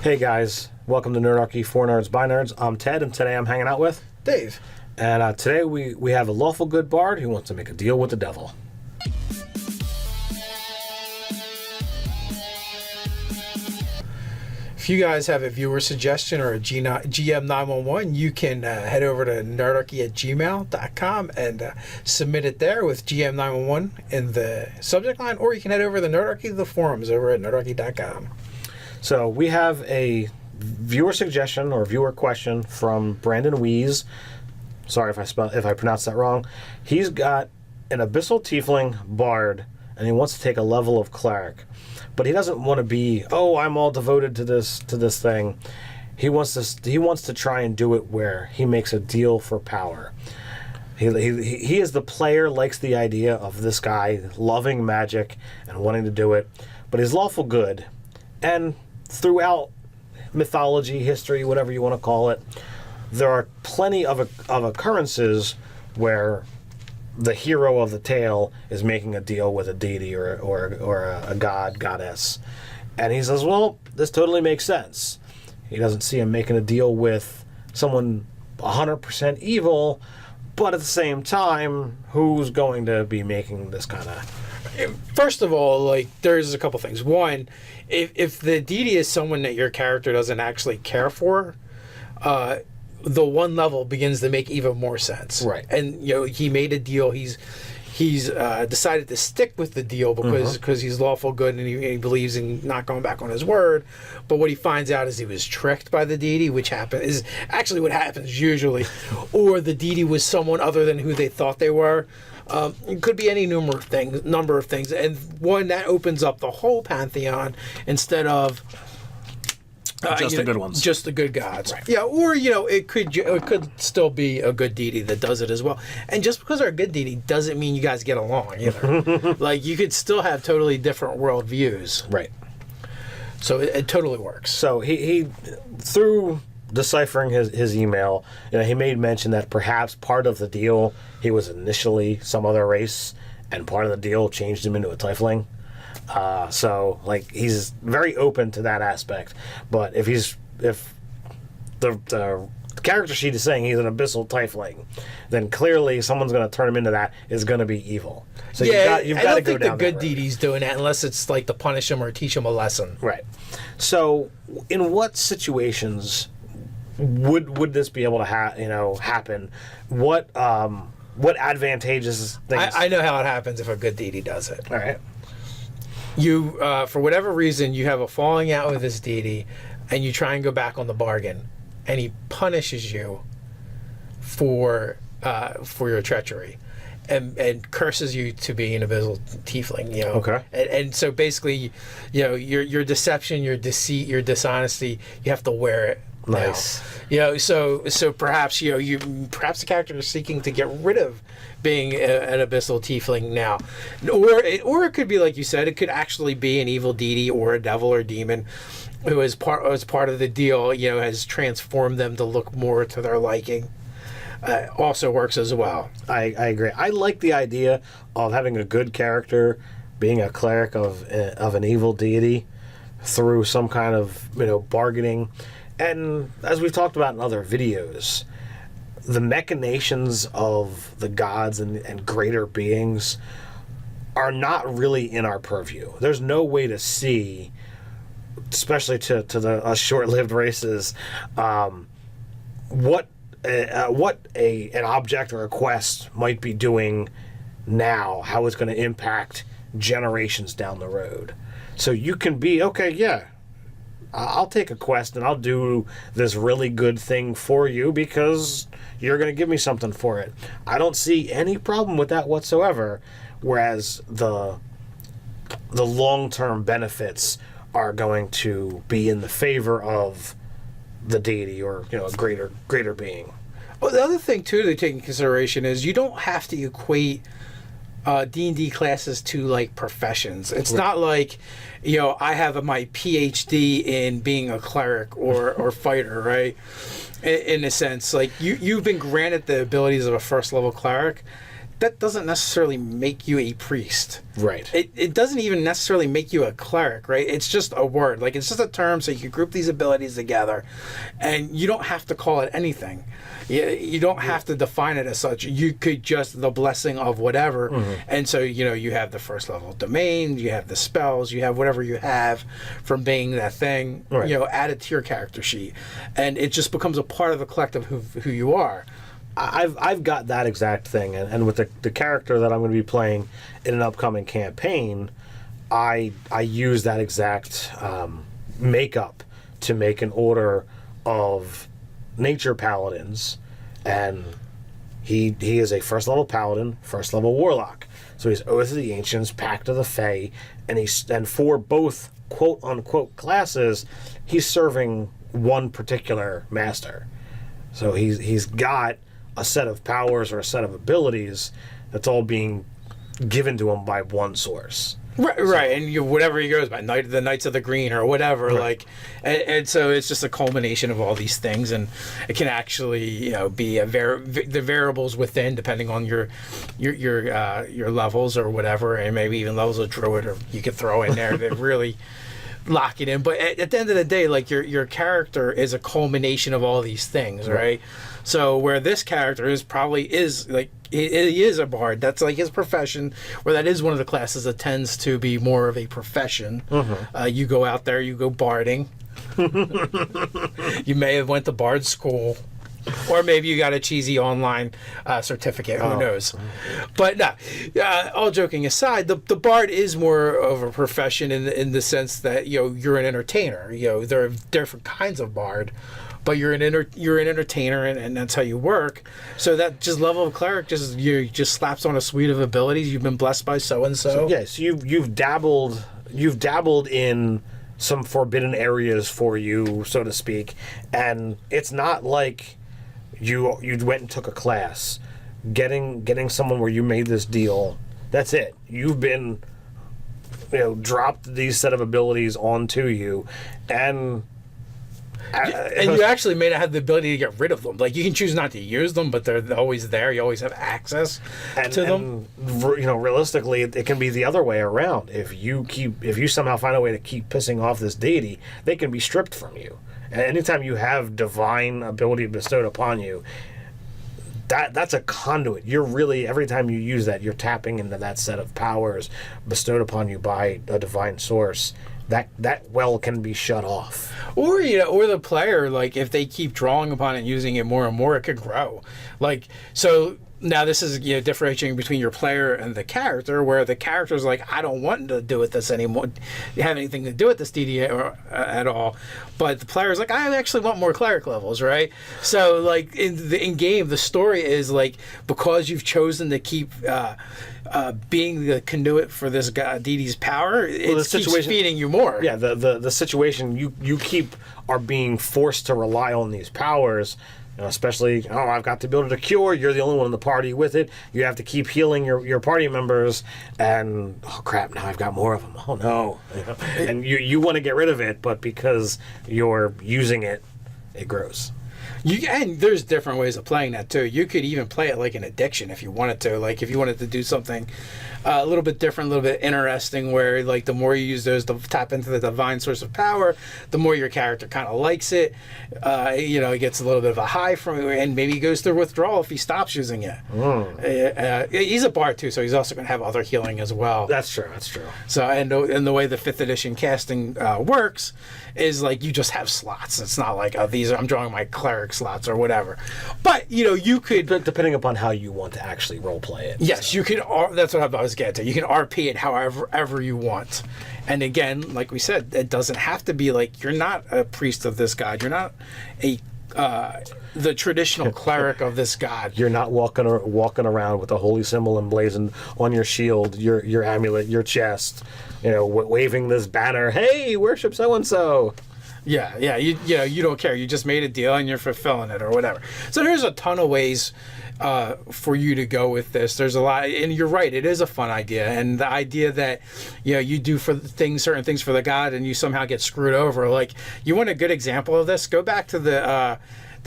Hey guys, welcome to Nerdarchy for Nerds by Nerds. I'm Ted, and today I'm hanging out with Dave. And today we have a lawful good bard who wants to make a deal with the devil. If you guys have a viewer suggestion or a GM 911, you can head over to nerdarchy@gmail.com and submit it there with GM 911 in the subject line, or you can head over to the Nerdarchy, the forums over at nerdarchy.com. So we have a viewer suggestion or viewer question from Brandon Wees. Sorry if I pronounced that wrong. He's got an abyssal tiefling bard, and he wants to take a level of cleric, but he doesn't want to be, oh, I'm all devoted to this thing. He wants to try and do it where he makes a deal for power. He is the player, likes the idea of this guy loving magic and wanting to do it, but he's lawful good. And throughout mythology, history, whatever you want to call it, there are plenty of occurrences where the hero of the tale is making a deal with a deity or a god, goddess. And he says, well, this totally makes sense. He doesn't see him making a deal with someone 100% evil, but at the same time, who's going to be making this kind of... First of all, like, there's a couple things. One, if the deity is someone that your character doesn't actually care for, the one level begins to make even more sense. Right. And, you know, he made a deal. He's decided to stick with the deal because he's lawful good and he believes in not going back on his word. But what he finds out is he was tricked by the deity, which is actually what happens usually. Or the deity was someone other than who they thought they were. It could be any number of things, and one that opens up the whole pantheon instead of just the good ones, just the good gods. Right. Yeah, or it could still be a good deity that does it as well. And just because they're a good deity doesn't mean you guys get along either. Like, you could still have totally different world views. Right. So it totally works. So he through deciphering his email, he made mention that perhaps part of the deal, he was initially some other race, and part of the deal changed him into a tiefling. So, like, he's very open to that aspect. But if the character sheet is saying he's an abyssal tiefling, then clearly someone's going to turn him into that is going to be evil. So yeah, you've got to go down that road. I don't think the good deity's doing that unless it's like to punish him or teach him a lesson. Right. So, in what situations would this be able to happen? What advantageous things? I know how it happens if a good deity does it. All right. You, for whatever reason, you have a falling out with this deity, and you try and go back on the bargain, and he punishes you for your treachery, and curses you to be an abyssal tiefling. Okay. And so basically, your deception, your deceit, your dishonesty, you have to wear it. Nice. So perhaps perhaps the character is seeking to get rid of being an abyssal tiefling now, or it could be like you said, it could actually be an evil deity or a devil or demon who as part of the deal, has transformed them to look more to their liking. Also works as well. I agree. I like the idea of having a good character being a cleric of an evil deity through some kind of bargaining. And as we've talked about in other videos, the machinations of the gods and greater beings are not really in our purview. There's no way to see, especially to us short-lived races, what an object or a quest might be doing now, how it's going to impact generations down the road. So you can be, okay, yeah, I'll take a quest and I'll do this really good thing for you because you're going to give me something for it. I don't see any problem with that whatsoever, whereas the long-term benefits are going to be in the favor of the deity or a greater being. Well, the other thing too to take into consideration is you don't have to equate D&D classes to like professions. It's not like, I have my PhD in being a cleric or fighter, right? In a sense, like you've been granted the abilities of a first level cleric. that doesn't necessarily make you a priest. Right. It doesn't even necessarily make you a cleric, right? It's just a word. Like, it's just a term, so you can group these abilities together, and you don't have to call it anything. You don't have to define it as such. You could just the blessing of whatever. And so, you have the first level domain, you have the spells, you have whatever you have from being that thing, Right. Added to your character sheet. And it just becomes a part of the collective who you are. I've got that exact thing, and with the character that I'm going to be playing in an upcoming campaign, I use that exact makeup to make an order of nature paladins, and he is a first level paladin, first level warlock. So he's Oath of the Ancients, Pact of the Fae, and for both quote unquote classes, he's serving one particular master. So he's got a set of powers or a set of abilities that's all being given to him by one source. Right, and whatever he goes by, the Knights of the Green or whatever, Right. and so it's just a culmination of all these things, and it can actually, be the variables within, depending on your levels or whatever, and maybe even levels of druid, or you could throw in there to really lock it in. But at the end of the day, like your character is a culmination of all these things, right? So where this character is like he is a bard. That's like his profession, or that is one of the classes that tends to be more of a profession. You go out there, you go barding. You may have went to bard school, or maybe you got a cheesy online certificate. Who knows? But no, all joking aside, the bard is more of a profession in the sense that you're an entertainer. There are different kinds of bard, but you're an entertainer, and that's how you work. So that just level of cleric just slaps on a suite of abilities. You've been blessed by so and so. Yes, you've dabbled in some forbidden areas for you, so to speak, and it's not like you went and took a class, getting someone where you made this deal. That's it. You've been dropped these set of abilities onto you, and you actually may not have the ability to get rid of them. Like, you can choose not to use them, but they're always there. You always have access to them. And realistically, it can be the other way around. If you somehow find a way to keep pissing off this deity, they can be stripped from you. And anytime you have divine ability bestowed upon you, that's a conduit. You're really, every time you use that, you're tapping into that set of powers bestowed upon you by a divine source. That well can be shut off. Or or the player, like, if they keep drawing upon it and using it more and more, it could grow. Like, so now this is differentiating between your player and the character, where the character's like, I don't want to do with this anymore, have anything to do with this DD at all. But the player's like, I actually want more cleric levels, right? So, like, in game, the story is like, because you've chosen to keep being the conduit for this deity's power, it keeps feeding you more. Yeah, the situation you keep are being forced to rely on these powers. Especially, I've got the ability to cure. You're the only one in the party with it. You have to keep healing your party members, and oh crap! Now I've got more of them. Oh no! And you want to get rid of it, but because you're using it, it grows. And there's different ways of playing that too. You could even play it like an addiction if you wanted to. Like, if you wanted to do something a little bit different, a little bit interesting, where like the more you use those to tap into the divine source of power, the more your character kind of likes it. He gets a little bit of a high from it, and maybe he goes through withdrawal if he stops using it. He's a bard too, so he's also going to have other healing as well. That's true. So and the way the 5th edition casting works is like, you just have slots. It's not like I'm drawing my cleric slots or whatever. But you could, depending upon how you want to actually role play it. Yes, so. You could. That's what I was getting to. You can RP it however you want. And again, like we said, it doesn't have to be like, you're not a priest of this god. You're not the traditional cleric of this god. You're not walking around with a holy symbol emblazoned on your shield, your amulet, your chest, waving this banner. Hey, worship so and so. Yeah. You don't care. You just made a deal and you're fulfilling it or whatever. So there's a ton of ways for you to go with this. There's a lot, and you're right. It is a fun idea, and the idea that you do certain things for the god, and you somehow get screwed over. Like, you want a good example of this? Go back to the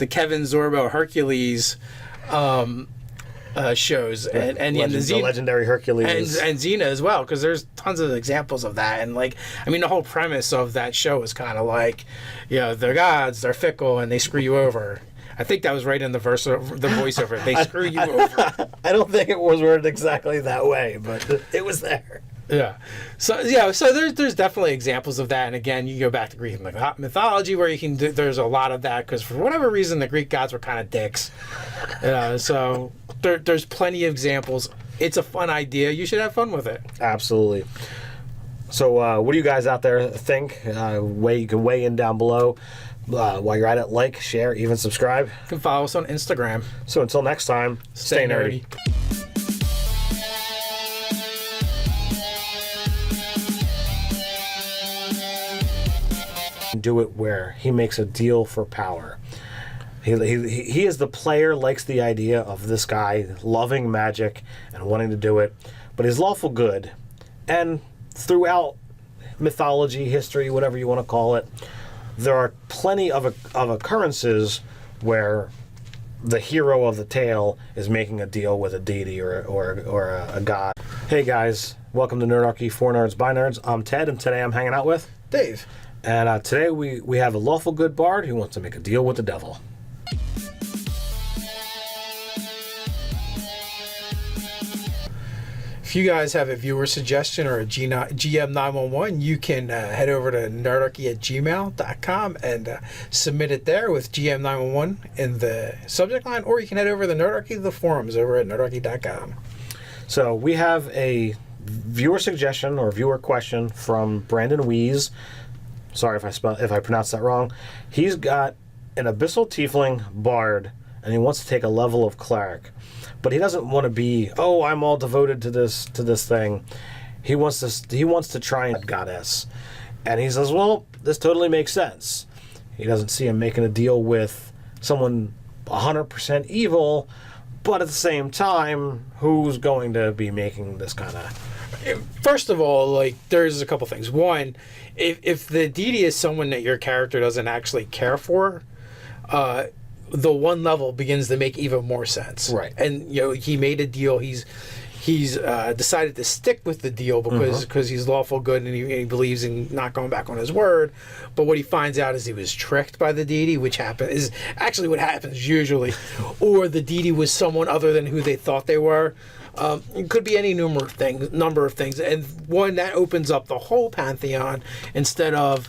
Kevin Zorbo Hercules shows, and the the legendary Hercules and Xena as well, because there's tons of examples of that. And like, I mean, the whole premise of that show is kind of like, you know, they're gods, they're fickle, and they screw you over. I think that was right in the voiceover. They screw you over. I don't think it was worded exactly that way, but it was there. Yeah. So there's definitely examples of that. And again, you go back to Greek mythology where you can there's a lot of that, because for whatever reason the Greek gods were kind of dicks. So there's plenty of examples. It's a fun idea. You should have fun with it. Absolutely. So what do you guys out there think? You can weigh in down below. While you're at it, like, share, even subscribe. You can follow us on Instagram. So until next time, stay nerdy. Do it where he makes a deal for power. He is the player, likes the idea of this guy loving magic and wanting to do it, but he's lawful good. And throughout mythology, history, whatever you want to call it, there are plenty of occurrences where the hero of the tale is making a deal with a deity or a god. Hey guys, welcome to Nerdarchy, for nerds by nerds. I'm Ted, and today I'm hanging out with Dave. And today we have a lawful good bard who wants to make a deal with the devil. If you guys have a viewer suggestion or a GM 911, you can head over to nerdarchy@gmail.com and submit it there with GM 911 in the subject line, or you can head over to the Nerdarchy, the forums over at nerdarchy.com. So we have a viewer suggestion or viewer question from Brandon Wees. Sorry if I pronounced that wrong. He's got an abyssal tiefling bard, and he wants to take a level of cleric. But he doesn't want to be, oh, I'm all devoted to this thing. He wants to try and goddess. And he says, well, this totally makes sense. He doesn't see him making a deal with someone 100% evil, but at the same time, who's going to be making this kind of... First of all, like, there's a couple things. One, if the deity is someone that your character doesn't actually care for, the one level begins to make even more sense. Right. And, you know, he made a deal. He's decided to stick with the deal because he's lawful good, and he believes in not going back on his word. But what he finds out is he was tricked by the deity, which is actually what happens usually. Or the deity was someone other than who they thought they were. It could be any number of things, and one that opens up the whole pantheon instead of